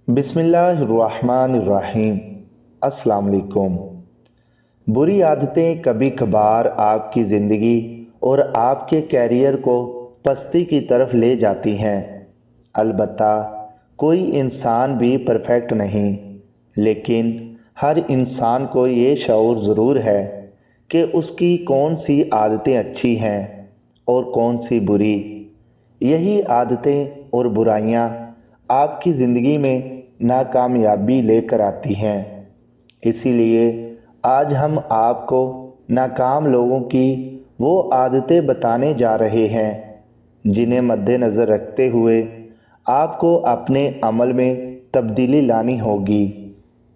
बिस्मिल्लाहिर्रहमानिर्रहीम। अस्सलाम वालेकुम। बुरी आदतें कभी कभार आपकी ज़िंदगी और आपके कैरियर को पस्ती की तरफ ले जाती हैं। अलबत्ता कोई इंसान भी परफेक्ट नहीं, लेकिन हर इंसान को ये शऊर ज़रूर है कि उसकी कौन सी आदतें अच्छी हैं और कौन सी बुरी। यही आदतें और बुराइयां आपकी ज़िंदगी में नाकामयाबी लेकर आती हैं। इसीलिए आज हम आपको नाकाम लोगों की वो आदतें बताने जा रहे हैं जिन्हें मद्देनज़र रखते हुए आपको अपने अमल में तब्दीली लानी होगी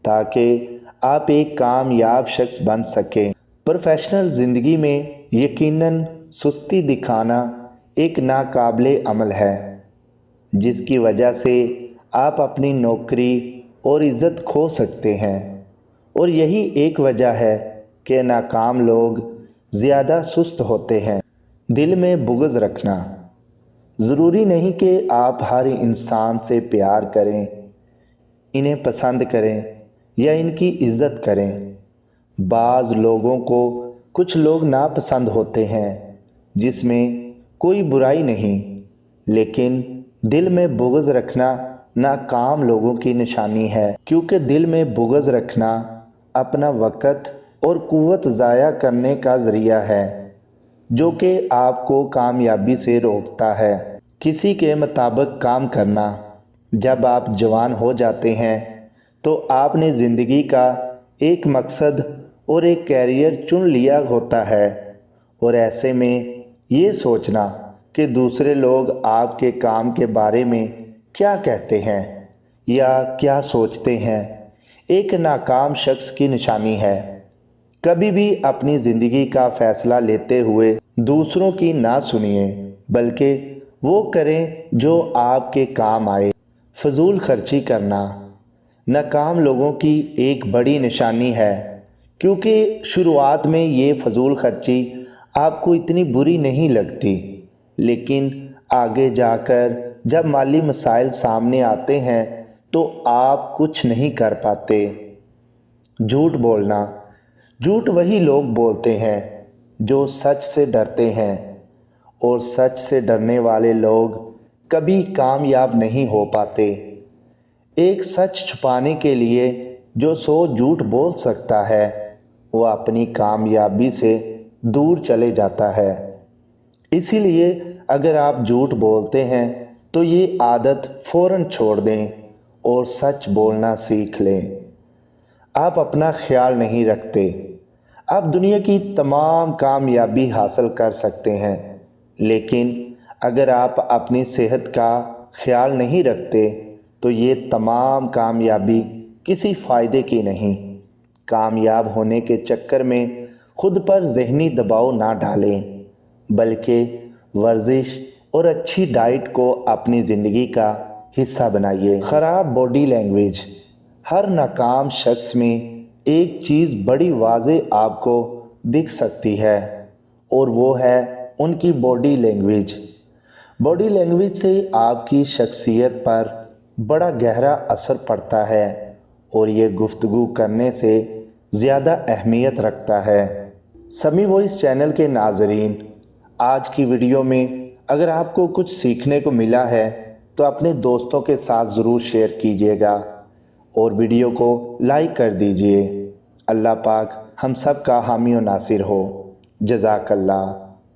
ताकि आप एक कामयाब शख्स बन सकें। प्रोफेशनल ज़िंदगी में यकीनन सुस्ती दिखाना एक नाकाबिले अमल है, जिसकी वजह से आप अपनी नौकरी और इज़्ज़त खो सकते हैं। और यही एक वजह है कि नाकाम लोग ज़्यादा सुस्त होते हैं। दिल में बुग़्ज़ रखना। ज़रूरी नहीं कि आप हर इंसान से प्यार करें, इन्हें पसंद करें या इनकी इज़्ज़त करें। बाज़ लोगों को कुछ लोग नापसंद होते हैं, जिसमें कोई बुराई नहीं, लेकिन दिल में बुग़्ज़ रखना नाकाम लोगों की निशानी है, क्योंकि दिल में बुग़्ज़ रखना अपना वक़्त और क़ुव्वत ज़ाया करने का ज़रिया है, जो कि आपको कामयाबी से रोकता है। किसी के मुताबिक काम करना। जब आप जवान हो जाते हैं तो आपने ज़िंदगी का एक मकसद और एक कैरियर चुन लिया होता है, और ऐसे में ये सोचना कि दूसरे लोग आपके काम के बारे में क्या कहते हैं या क्या सोचते हैं, एक नाकाम शख्स की निशानी है। कभी भी अपनी ज़िंदगी का फ़ैसला लेते हुए दूसरों की ना सुनिए, बल्कि वो करें जो आपके काम आए। फजूल खर्ची करना नाकाम लोगों की एक बड़ी निशानी है, क्योंकि शुरुआत में ये फजूल खर्ची आपको इतनी बुरी नहीं लगती, लेकिन आगे जाकर जब माली मसाइल सामने आते हैं तो आप कुछ नहीं कर पाते। झूठ बोलना। झूठ वही लोग बोलते हैं जो सच से डरते हैं, और सच से डरने वाले लोग कभी कामयाब नहीं हो पाते। एक सच छुपाने के लिए जो 100 झूठ बोल सकता है, वह अपनी कामयाबी से दूर चले जाता है। इसीलिए अगर आप झूठ बोलते हैं तो ये आदत फ़ौरन छोड़ दें और सच बोलना सीख लें। आप अपना ख्याल नहीं रखते। आप दुनिया की तमाम कामयाबी हासिल कर सकते हैं, लेकिन अगर आप अपनी सेहत का ख्याल नहीं रखते तो ये तमाम कामयाबी किसी फ़ायदे की नहीं। कामयाब होने के चक्कर में खुद पर ज़हनी दबाव ना डालें, बल्कि वर्जिश और अच्छी डाइट को अपनी ज़िंदगी का हिस्सा बनाइए। ख़राब बॉडी लैंग्वेज। हर नाकाम शख्स में एक चीज़ बड़ी वाज़ेह आपको दिख सकती है, और वो है उनकी बॉडी लैंग्वेज। बॉडी लैंग्वेज से आपकी शख्सियत पर बड़ा गहरा असर पड़ता है, और ये गुफ्तगू करने से ज़्यादा अहमियत रखता है। समी वॉइस चैनल के नाज़रीन, आज की वीडियो में अगर आपको कुछ सीखने को मिला है तो अपने दोस्तों के साथ ज़रूर शेयर कीजिएगा और वीडियो को लाइक कर दीजिए। अल्लाह पाक हम सब का हामी और नासिर हो। जज़ाकल्लाह।